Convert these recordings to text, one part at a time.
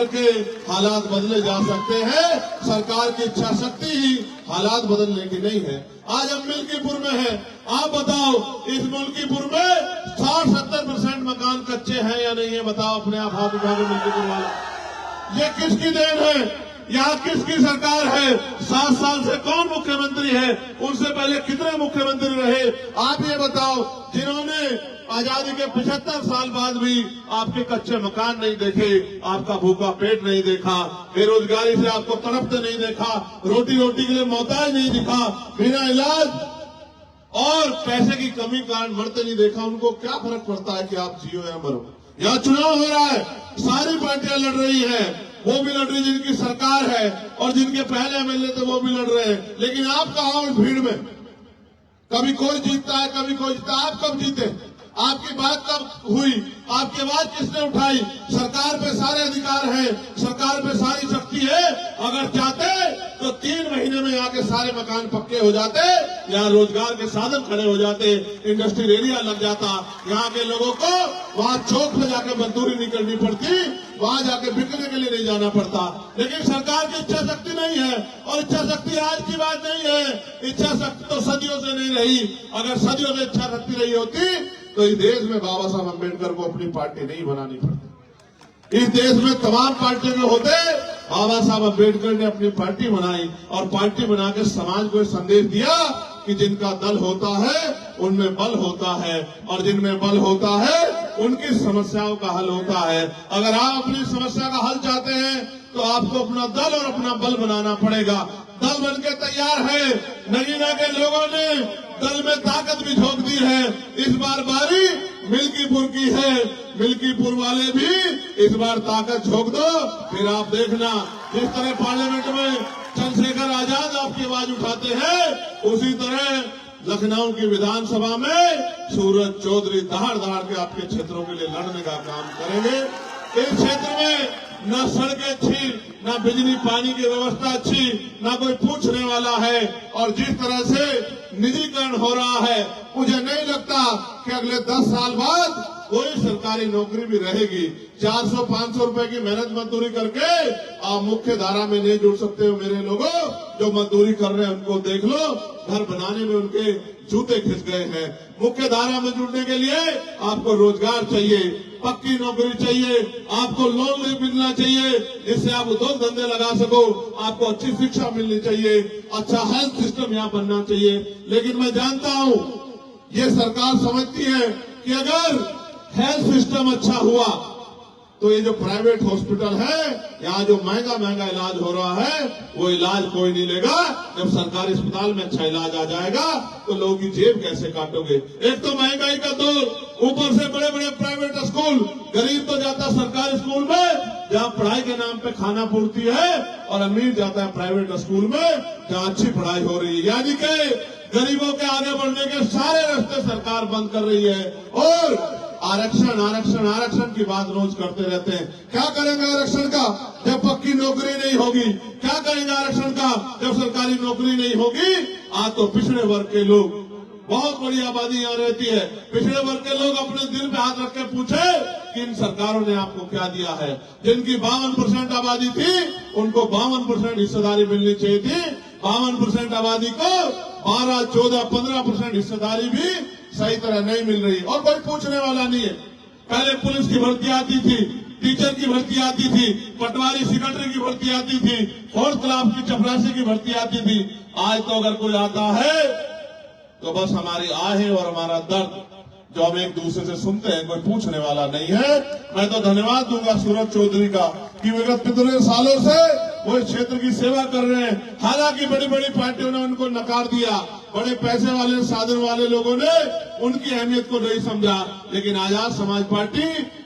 करके हालात बदले जा सकते हैं। सरकार की इच्छा शक्ति ही हालात बदलने की नहीं है। आज हम मिल्कीपुर में हैं, आप बताओ इस मिल्कीपुर में 60-70% मकान कच्चे हैं या नहीं है? बताओ अपने आप हाथ उठा के मिल्कीपुर वाला। ये किसकी देन है? यहाँ किसकी सरकार है? 7 साल से कौन मुख्यमंत्री है? उनसे पहले कितने मुख्यमंत्री रहे? आप ये बताओ, जिन्होंने आजादी के 75 साल बाद भी आपके कच्चे मकान नहीं देखे, आपका भूखा पेट नहीं देखा, बेरोजगारी से आपको तड़पते नहीं देखा, रोटी के लिए मोहताज नहीं दिखा, बिना इलाज और पैसे की कमी कारण मरते नहीं देखा, उनको क्या फर्क पड़ता है कि आप जियो या मरो? यहाँ चुनाव हो रहा है, सारी पार्टियां लड़ रही हैं, वो भी लड़ रही जिनकी सरकार है और जिनके पहले एमएलए थे वो भी लड़ रहे हैं, लेकिन आप कहाँ हो इस भीड़ में? कभी कोई जीतता है, कभी कोई जीतता है। आप कब जीते? आपकी बात कब हुई? आपकी आवाज किसने उठाई? सरकार पे सारे अधिकार हैं, सरकार पे सारी शक्ति है। अगर चाहते तो 3 महीने में यहाँ के सारे मकान पक्के हो जाते, यहाँ रोजगार के साधन खड़े हो जाते, इंडस्ट्रियल एरिया लग जाता, यहाँ के लोगों को वहाँ चौक पे जाकर मजदूरी नहीं करनी पड़ती, वहाँ जाके बिकने के लिए नहीं जाना पड़ता। लेकिन सरकार की इच्छा शक्ति नहीं है, और इच्छा शक्ति आज की बात नहीं है, इच्छा शक्ति तो सदियों से नहीं रही। अगर सदियों से इच्छा शक्ति रही होती तो इस देश में बाबा साहब अम्बेडकर को अपनी पार्टी नहीं बनानी पड़ती। इस देश में तमाम पार्टियों के होते, बाबा साहब अम्बेडकर ने अपनी पार्टी बनाई और पार्टी बना के समाज को संदेश दिया कि जिनका दल होता है उनमें बल होता है, और जिनमें बल होता है उनकी समस्याओं का हल होता है। अगर आप अपनी समस्या का हल चाहते हैं तो आपको अपना दल और अपना बल बनाना पड़ेगा। दल बनके तैयार है, नगीना के लोगों ने दल में ताकत भी झोंक दी है। इस बार बारी मिल्कीपुर की है, मिल्कीपुर वाले भी इस बार ताकत झोंक दो, फिर आप देखना जिस तरह पार्लियामेंट में चंद्रशेखर आजाद आपकी आवाज उठाते हैं, उसी तरह लखनऊ की विधानसभा में सूरज चौधरी दहाड़ के आपके क्षेत्रों के लिए लड़ने का काम करेंगे। इस क्षेत्र में न सड़कें अच्छी, न बिजली पानी की व्यवस्था अच्छी, न कोई पूछने वाला है, और जिस तरह से निजीकरण हो रहा है, मुझे नहीं लगता कि अगले 10 साल बाद कोई सरकारी नौकरी भी रहेगी। 400-500 रुपए की मेहनत मजदूरी करके आप मुख्य धारा में नहीं जुड़ सकते हो। मेरे लोगों जो मजदूरी कर रहे हैं उनको देख लो, घर बनाने में उनके जूते खिंच गए हैं। मुख्य धारा में जुड़ने के लिए आपको रोजगार चाहिए, पक्की नौकरी चाहिए, आपको लोन मिलना चाहिए जिससे आप उद्योग धंधे लगा सको, आपको अच्छी शिक्षा मिलनी चाहिए, अच्छा हेल्थ सिस्टम यहाँ बनना चाहिए। लेकिन मैं जानता हूँ ये सरकार समझती है कि अगर हेल्थ सिस्टम अच्छा हुआ तो ये जो प्राइवेट हॉस्पिटल है, यहाँ जो महंगा इलाज हो रहा है, वो इलाज कोई नहीं लेगा। जब सरकारी अस्पताल में अच्छा इलाज आ जाएगा तो लोगों की जेब कैसे काटोगे? एक तो महंगाई का दौर, ऊपर से बड़े बड़े प्राइवेट स्कूल, गरीब तो जाता सरकारी स्कूल में जहाँ पढ़ाई के नाम पे खाना पूर्ति है, और अमीर जाता है प्राइवेट स्कूल में जहाँ अच्छी पढ़ाई हो रही है। यानी कि गरीबों के आगे बढ़ने के सारे रास्ते सरकार बंद कर रही है, और आरक्षण की बात रोज करते रहते हैं। क्या करेंगे आरक्षण का जब पक्की नौकरी नहीं होगी? क्या करेंगे आरक्षण का जब सरकारी नौकरी नहीं होगी? आज तो पिछड़े वर्ग के लोग, बहुत बड़ी आबादी यहाँ रहती है, पिछड़े वर्ग के लोग अपने दिल पे हाथ रख के पूछे कि इन सरकारों ने आपको क्या दिया है? जिनकी 52% आबादी थी उनको 52% हिस्सेदारी मिलनी चाहिए थी, 52% आबादी को 12, 14, 15% हिस्सेदारी भी सही तरह नहीं मिल रही, और कोई पूछने वाला नहीं है। पहले पुलिस की भर्ती आती थी, टीचर की भर्ती आती थी, पटवारी सेक्रेटरी की भर्ती आती थी, 4th क्लास की चपरासी की भर्ती आती थी। आज तो अगर कोई आता है तो बस हमारी आहें और हमारा दर्द जो हम एक दूसरे से सुनते हैं, कोई पूछने वाला नहीं है। मैं तो धन्यवाद दूंगा सूरज चौधरी का कि विगत कितने सालों से वो इस क्षेत्र की सेवा कर रहे हैं। हालांकि बड़ी बड़ी पार्टियों ने उनको नकार दिया, बड़े पैसे वाले साधन वाले लोगों ने उनकी अहमियत को नहीं समझा, लेकिन आजाद समाज पार्टी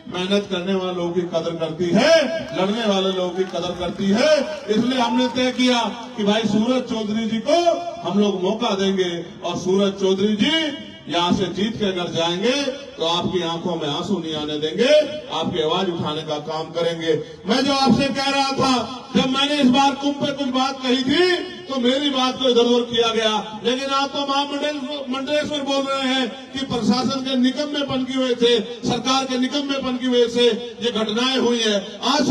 मेहनत करने वाले लोगों की कदर करती है, लड़ने वाले लोगों की कदर करती है। इसलिए हमने तय किया कि भाई सूरज चौधरी जी को हम लोग मौका देंगे, और सूरज चौधरी जी यहाँ से जीत के अगर जाएंगे तो आपकी आंखों में आंसू नहीं आने देंगे, आपकी आवाज उठाने का काम करेंगे। मैं जो आपसे कह रहा था, जब मैंने इस बार कुंभ पे कुछ बात कही थी तो मेरी बात को इधर उधर किया गया, लेकिन आप तो महामंडलेश्वर बोल रहे हैं कि प्रशासन के निकम्मेपन की वजह से, सरकार के निकम्मेपन की वजह से ये घटनाएं हुई है। आज